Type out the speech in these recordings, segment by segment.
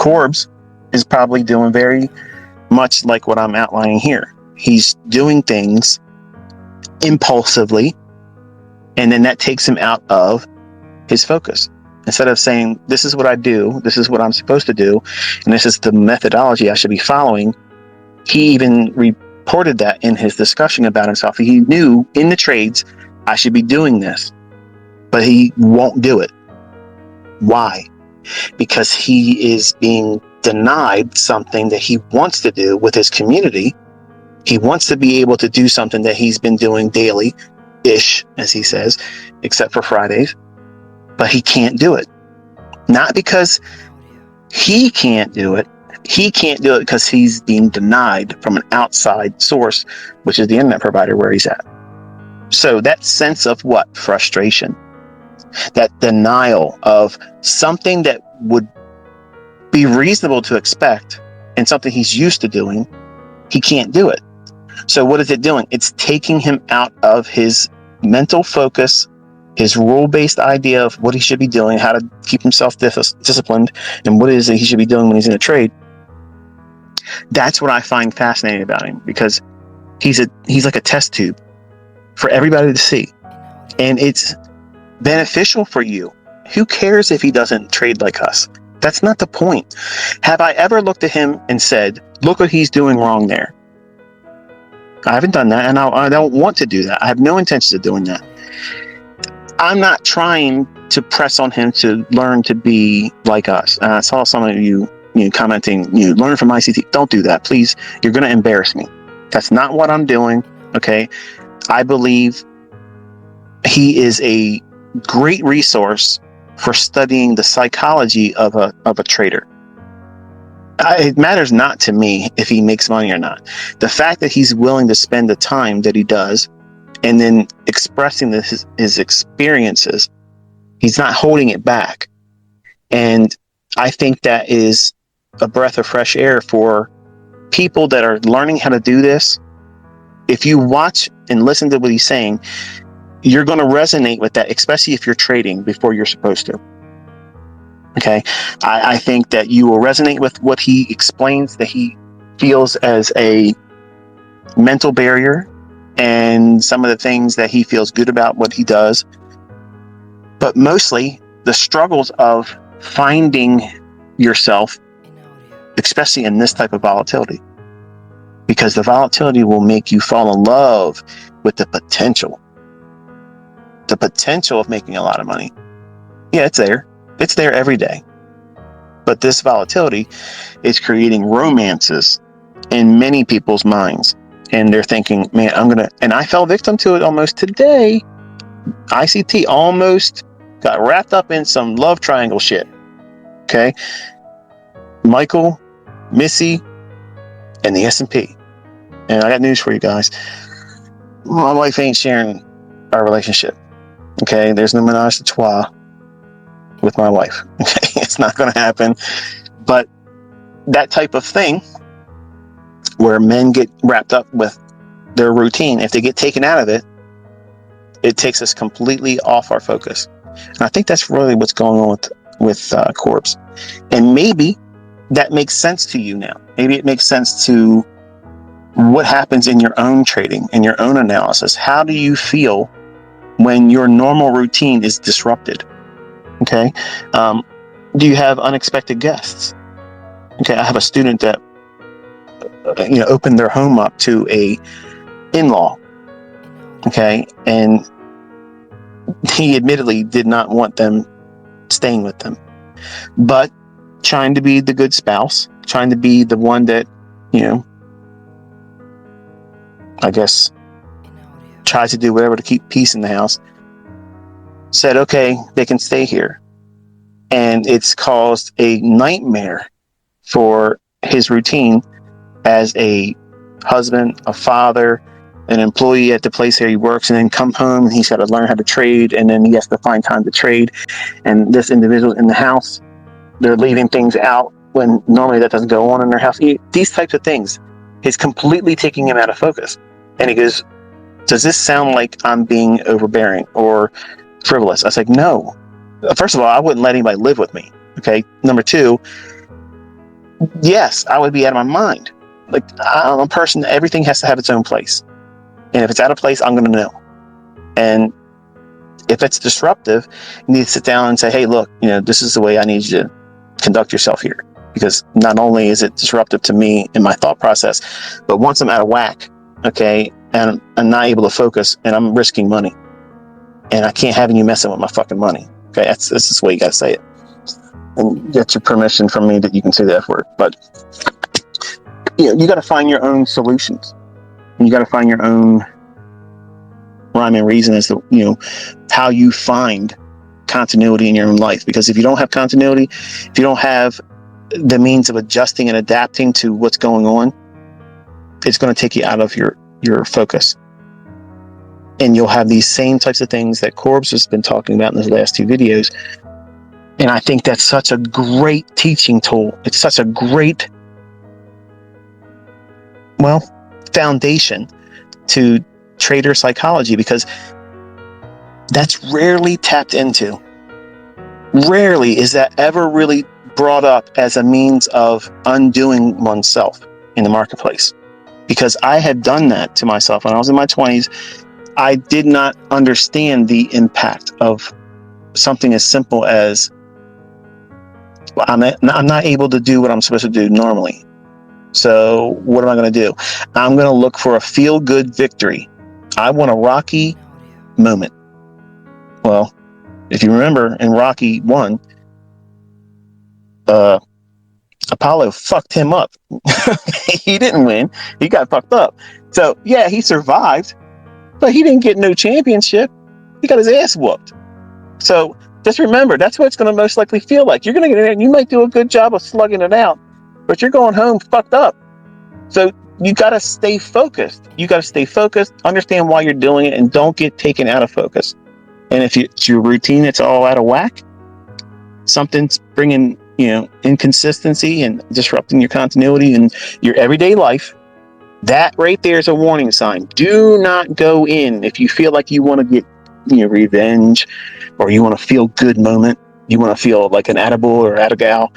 Corbs is probably doing very much like what I'm outlining here. He's doing things impulsively, and then that takes him out of his focus. Instead of saying, this is what I do, this is what I'm supposed to do, and this is the methodology I should be following, he even reported that in his discussion about himself. He knew in the trades, I should be doing this, but he won't do it. Why? Because he is being denied something that he wants to do with his community. He wants to be able to do something that he's been doing daily-ish, as he says, except for Fridays, but he can't do it. Not because he can't do it. He can't do it because he's being denied from an outside source, which is the internet provider where he's at. So that sense of what? Frustration. That denial of something that would be reasonable to expect and something he's used to doing, he can't do it. So what is it doing? It's taking him out of his mental focus, his rule-based idea of what he should be doing, how to keep himself disciplined, and what it is that he should be doing when he's in a trade. That's what I find fascinating about him, because he's like a test tube for everybody to see. And it's beneficial for you. Who cares if he doesn't trade like us? That's not the point. Have I ever looked at him and said, look what he's doing wrong there? I haven't done that, and I don't want to do that. I have no intentions of doing that. I'm not trying to press on him to learn to be like us. I saw some of you commenting, learn from ICT. Don't do that, please. You're going to embarrass me. That's not what I'm doing. Okay. I believe he is a great resource for studying the psychology of a trader. It matters not to me if he makes money or not. The fact that he's willing to spend the time that he does and then expressing his experiences, he's not holding it back. And I think that is a breath of fresh air for people that are learning how to do this. If you watch and listen to what he's saying, you're going to resonate with that, especially if you're trading before you're supposed to. Okay. I think that you will resonate with what he explains that he feels as a mental barrier and some of the things that he feels good about what he does. But mostly the struggles of finding yourself, especially in this type of volatility, because the volatility will make you fall in love with the potential of making a lot of money. Yeah, it's there. It's there every day. But this volatility is creating romances in many people's minds. And they're thinking, man, and I fell victim to it almost today. ICT almost got wrapped up in some love triangle shit. Okay. Michael, Missy, and the S&P. And I got news for you guys. My wife ain't sharing our relationship. Okay. There's no menage a trois with my wife. Okay. It's not going to happen. But that type of thing where men get wrapped up with their routine, if they get taken out of it, it takes us completely off our focus. And I think that's really what's going on with Corbs. And maybe that makes sense to you now. Maybe it makes sense to what happens in your own trading, in your own analysis. How do you feel when your normal routine is disrupted? Okay. Do you have unexpected guests? Okay. I have a student that, opened their home up to a in-law. Okay. And he admittedly did not want them staying with them, but trying to be the good spouse, trying to be the one that, I guess tries to do whatever to keep peace in the house, said, okay, they can stay here. And it's caused a nightmare for his routine as a husband, a father, an employee at the place where he works, and then come home and he's got to learn how to trade, and then he has to find time to trade. And this individual in the house, they're leaving things out when normally that doesn't go on in their house. These types of things is completely taking him out of focus. And he goes, does this sound like I'm being overbearing or frivolous? I was like, no. First of all, I wouldn't let anybody live with me. Okay. Number two, yes, I would be out of my mind. Like, I'm a person, everything has to have its own place. And if it's out of place, I'm going to know. And if it's disruptive, you need to sit down and say, hey, look, this is the way I need you to conduct yourself here. Because not only is it disruptive to me in my thought process, but once I'm out of whack, okay, and I'm not able to focus and I'm risking money. And I can't have you messing with my fucking money. Okay, this is the way you got to say it. And get your permission from me that you can say the F word. But you got to find your own solutions. You got to find your own rhyme and reason as to how you find continuity in your own life. Because if you don't have continuity, if you don't have the means of adjusting and adapting to what's going on, it's going to take you out of your focus. And you'll have these same types of things that Corbs has been talking about in his last 2 videos. And I think that's such a great teaching tool. It's such a great, foundation to trader psychology, because that's rarely tapped into. Rarely is that ever really brought up as a means of undoing oneself in the marketplace. Because I had done that to myself when I was in my 20s. I did not understand the impact of something as simple as I'm not able to do what I'm supposed to do normally. So what am I going to do? I'm going to look for a feel-good victory. I want a Rocky moment. Well, if you remember in Rocky 1, Apollo fucked him up. He didn't win. He got fucked up. So yeah, he survived, but he didn't get no championship. He got his ass whooped. So just remember, that's what it's going to most likely feel like. You're going to get in there and you might do a good job of slugging it out, but you're going home fucked up. So you got to stay focused. You got to stay focused, understand why you're doing it, and don't get taken out of focus. And if it's your routine, it's all out of whack, something's bringing, inconsistency and disrupting your continuity in your everyday life, that right there is a warning sign. Do not go in if you feel like you want to get, revenge, or you want to feel good moment. You want to feel like an attaboy or attagal,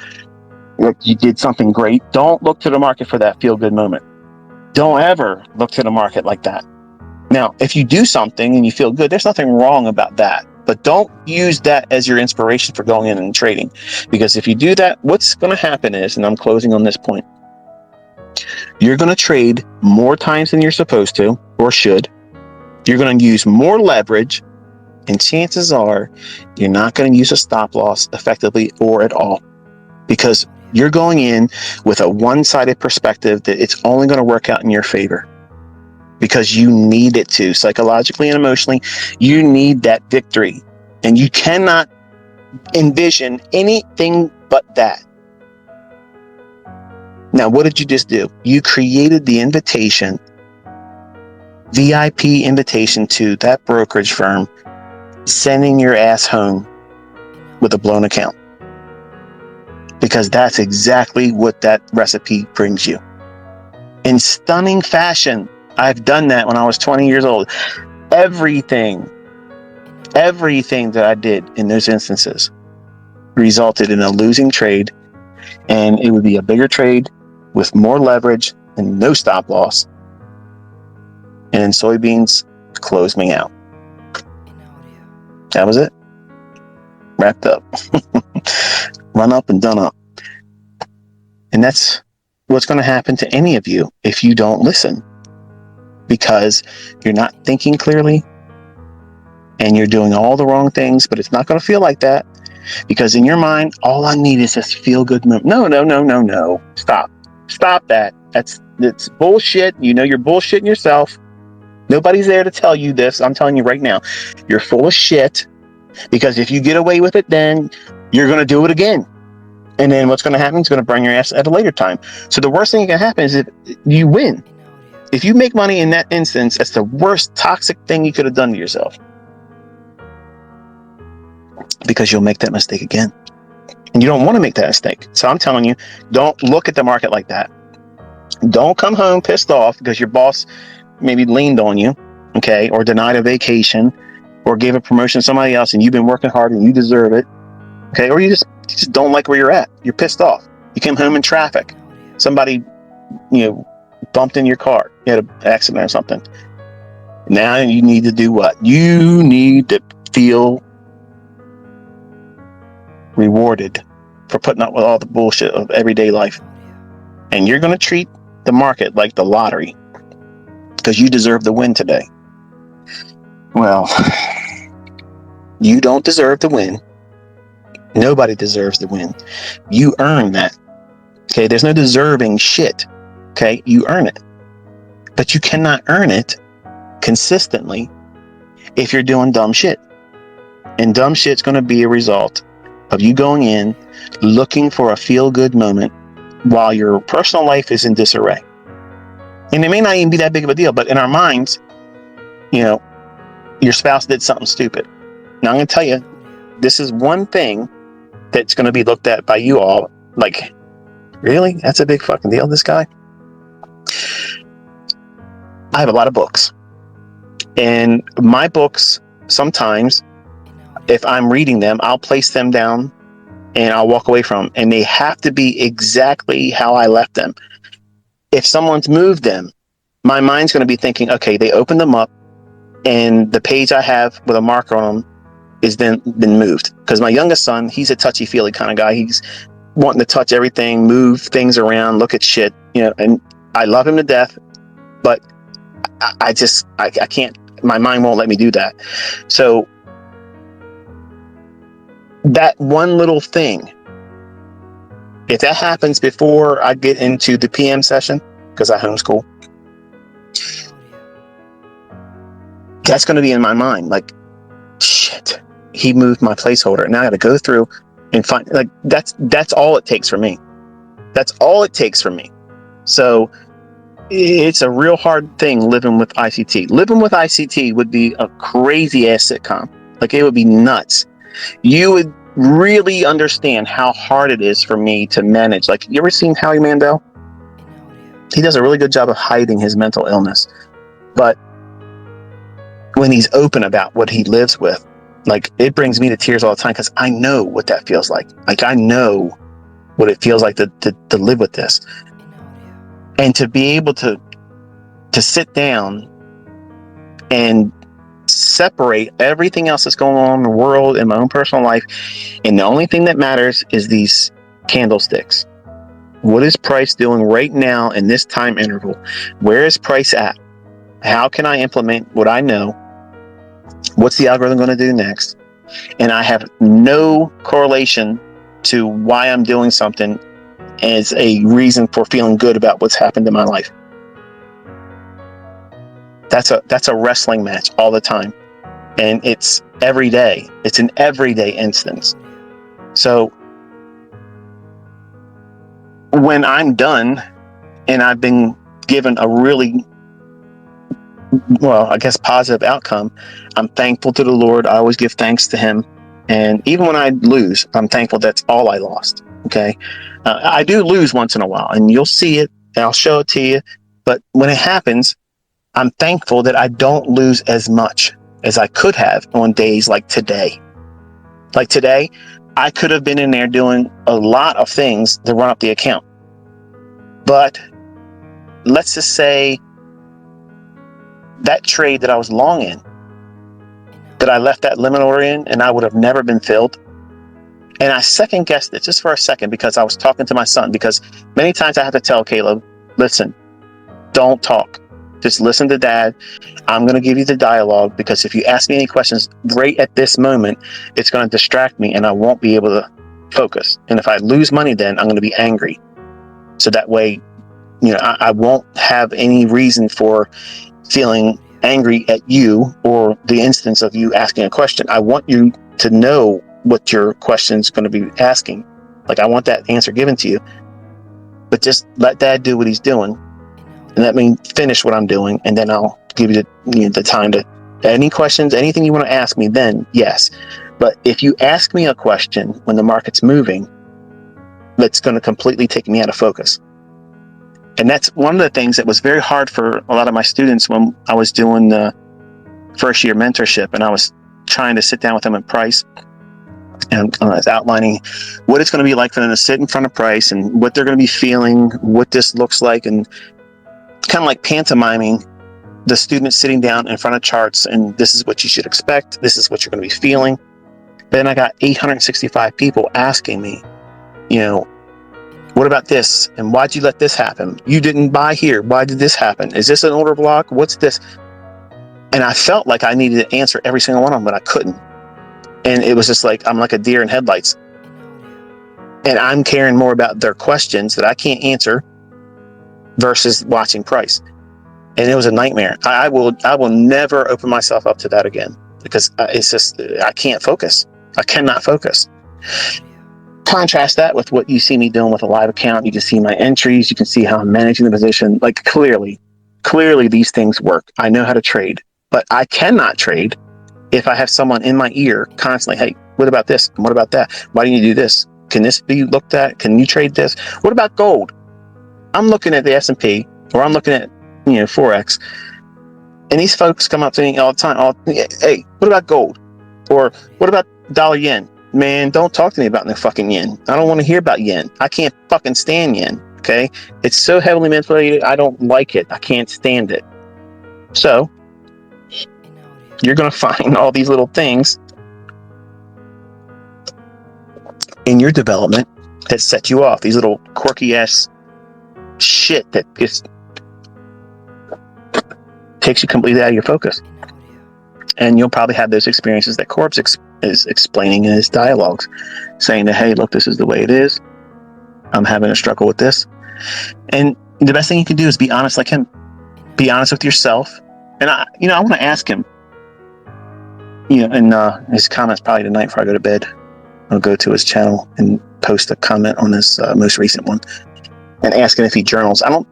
like you did something great. Don't look to the market for that feel good moment. Don't ever look to the market like that. Now, if you do something and you feel good, there's nothing wrong about that. But don't use that as your inspiration for going in and trading. Because if you do that, what's going to happen is, and I'm closing on this point, you're going to trade more times than you're supposed to or should. You're going to use more leverage. And chances are you're not going to use a stop loss effectively or at all. Because you're going in with a one-sided perspective that it's only going to work out in your favor. Because you need it to, psychologically and emotionally, you need that victory. And you cannot envision anything but that. Now, what did you just do? You created the invitation, VIP invitation to that brokerage firm, sending your ass home with a blown account. Because that's exactly what that recipe brings you. In stunning fashion. I've done that when I was 20 years old. Everything that I did in those instances resulted in a losing trade, and it would be a bigger trade with more leverage and no stop loss. And soybeans closed me out. That was it. Wrapped up. Run up and done up. And that's what's going to happen to any of you if you don't listen. Because you're not thinking clearly and you're doing all the wrong things, but it's not going to feel like that, because in your mind, all I need is this feel good moment. No. Stop that. That's bullshit. You're bullshitting yourself. Nobody's there to tell you this. I'm telling you right now, you're full of shit, because if you get away with it, then you're going to do it again. And then what's going to happen is going to burn your ass at a later time. So the worst thing that can happen is if you win. If you make money in that instance, that's the worst toxic thing you could have done to yourself. Because you'll make that mistake again. And you don't want to make that mistake. So I'm telling you, don't look at the market like that. Don't come home pissed off because your boss maybe leaned on you, okay, or denied a vacation, or gave a promotion to somebody else and you've been working hard and you deserve it, okay, or you just don't like where you're at. You're pissed off. You came home in traffic. Somebody, bumped in your car. You had an accident or something. Now you need to do what? You need to feel rewarded for putting up with all the bullshit of everyday life. And you're going to treat the market like the lottery because you deserve the win today. Well, you don't deserve the win. Nobody deserves the win. You earn that. Okay, there's no deserving shit. Okay, you earn it. But you cannot earn it consistently if you're doing dumb shit. And dumb shit's going to be a result of you going in, looking for a feel-good moment while your personal life is in disarray. And it may not even be that big of a deal, but in our minds, your spouse did something stupid. Now I'm going to tell you, this is one thing that's going to be looked at by you all like, really? That's a big fucking deal, this guy? I have a lot of books. And my books, sometimes, if I'm reading them, I'll place them down and I'll walk away from them. And they have to be exactly how I left them. If someone's moved them, my mind's going to be thinking, okay, they opened them up and the page I have with a marker on them is then been moved. Because my youngest son, he's a touchy-feely kind of guy. He's wanting to touch everything, move things around, look at shit, and I love him to death, but I can't, my mind won't let me do that. So that one little thing, if that happens before I get into the PM session, because I homeschool, that's going to be in my mind. Like, shit, he moved my placeholder. Now I got to go through and find, like, that's all it takes for me. That's all it takes for me. So it's a real hard thing living with ICT. Living with ICT would be a crazy ass sitcom. Like, it would be nuts. You would really understand how hard it is for me to manage. Like, you ever seen Howie Mandel? He does a really good job of hiding his mental illness. But when he's open about what he lives with, like, it brings me to tears all the time because I know what that feels like. Like, I know what it feels like to live with this. And to be able to sit down and separate everything else that's going on in the world and my own personal life, and the only thing that matters is these candlesticks. What is price doing right now in this time interval? Where is price at? How can I implement what I know? What's the algorithm going to do next? And I have no correlation to why I'm doing something as a reason for feeling good about what's happened in my life. That's a wrestling match all the time. And it's every day. It's an everyday instance. So when I'm done and I've been given a really, well, I guess positive outcome, I'm thankful to the Lord. I always give thanks to him. And even when I lose, I'm thankful that's all I lost. Okay. I do lose once in a while and you'll see it and I'll show it to you. But when it happens, I'm thankful that I don't lose as much as I could have on days like today. Like today, I could have been in there doing a lot of things to run up the account. But let's just say that trade that I was long in, that I left that limit order in and I would have never been filled. And I second guessed it just for a second because I was talking to my son, because many times I have to tell Caleb, listen, don't talk. Just listen to dad. I'm going to give you the dialogue because if you ask me any questions right at this moment, it's going to distract me and I won't be able to focus. And if I lose money, then I'm going to be angry. So that way, I won't have any reason for feeling angry at you or the instance of you asking a question. I want you to know what your question's going to be asking. Like, I want that answer given to you, but just let dad do what he's doing and let me finish what I'm doing. And then I'll give you the time to any questions, anything you want to ask me, then yes. But if you ask me a question when the market's moving, that's going to completely take me out of focus. And that's one of the things that was very hard for a lot of my students when I was doing the first year mentorship and I was trying to sit down with them and price. And it's outlining what it's going to be like for them to sit in front of price and what they're going to be feeling, what this looks like, and kind of like pantomiming the student sitting down in front of charts, and this is what you should expect, this is what you're going to be feeling. Then I got 865 people asking me, what about this? And why'd you let this happen? You didn't buy here. Why did this happen? Is this an order block? What's this? And I felt like I needed to answer every single one of them, but I couldn't. And it was just like, I'm like a deer in headlights. And I'm caring more about their questions that I can't answer versus watching price. And it was a nightmare. I will never open myself up to that again, because it's just, I can't focus. I cannot focus. Contrast that with what you see me doing with a live account. You can see my entries. You can see how I'm managing the position. Like clearly these things work. I know how to trade, but I cannot trade if I have someone in my ear constantly, hey, what about this? What about that? Why do you do this? Can this be looked at? Can you trade this? What about gold? I'm looking at the S&P, or I'm looking at, forex, and these folks come up to me all the time. Hey, what about gold? Or what about dollar yen? Man, don't talk to me about no fucking yen. I don't want to hear about yen. I can't fucking stand yen. Okay, it's so heavily manipulated. I don't like it. I can't stand it. So you're gonna find all these little things in your development that set you off. These little quirky ass shit that just takes you completely out of your focus. And you'll probably have those experiences that Corbs is explaining in his dialogues, saying that, hey, look, this is the way it is. I'm having a struggle with this. And the best thing you can do is be honest like him. Be honest with yourself. And I want to ask him, and his comments probably tonight before I go to bed. I'll go to his channel and post a comment on this most recent one and ask him if he journals. I don't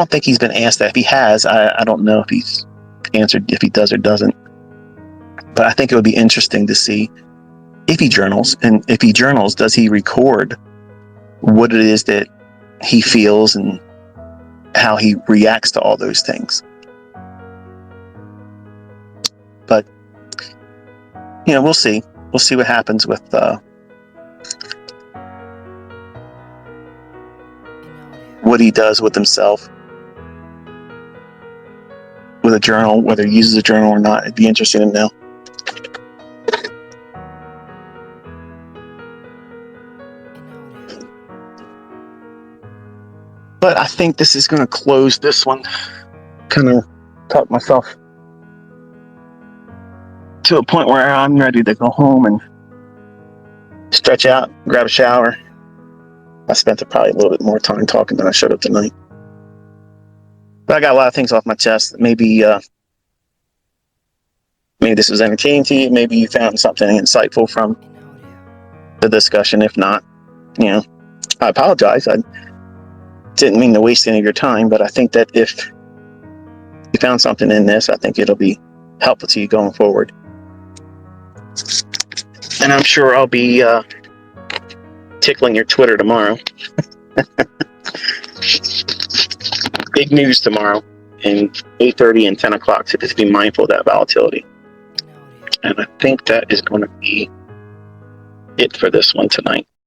think he's been asked that. If he has, I don't know if he's answered if he does or doesn't. But I think it would be interesting to see if he journals, and if he journals, does he record what it is that he feels and how he reacts to all those things. But we'll see. We'll see what happens with what he does with himself with a journal, whether he uses a journal or not. It'd be interesting to know. But I think this is going to close this one. Kind of talk myself to a point where I'm ready to go home and stretch out, grab a shower. I spent probably a little bit more time talking than I showed up tonight. But I got a lot of things off my chest. Maybe this was entertaining to you. Maybe you found something insightful from the discussion. If not, I apologize. I didn't mean to waste any of your time, but I think that if you found something in this, I think it'll be helpful to you going forward. And I'm sure I'll be tickling your Twitter tomorrow. Big news tomorrow in 8:30 and 10 o'clock, so just be mindful of that volatility. And I think that is going to be it for this one tonight.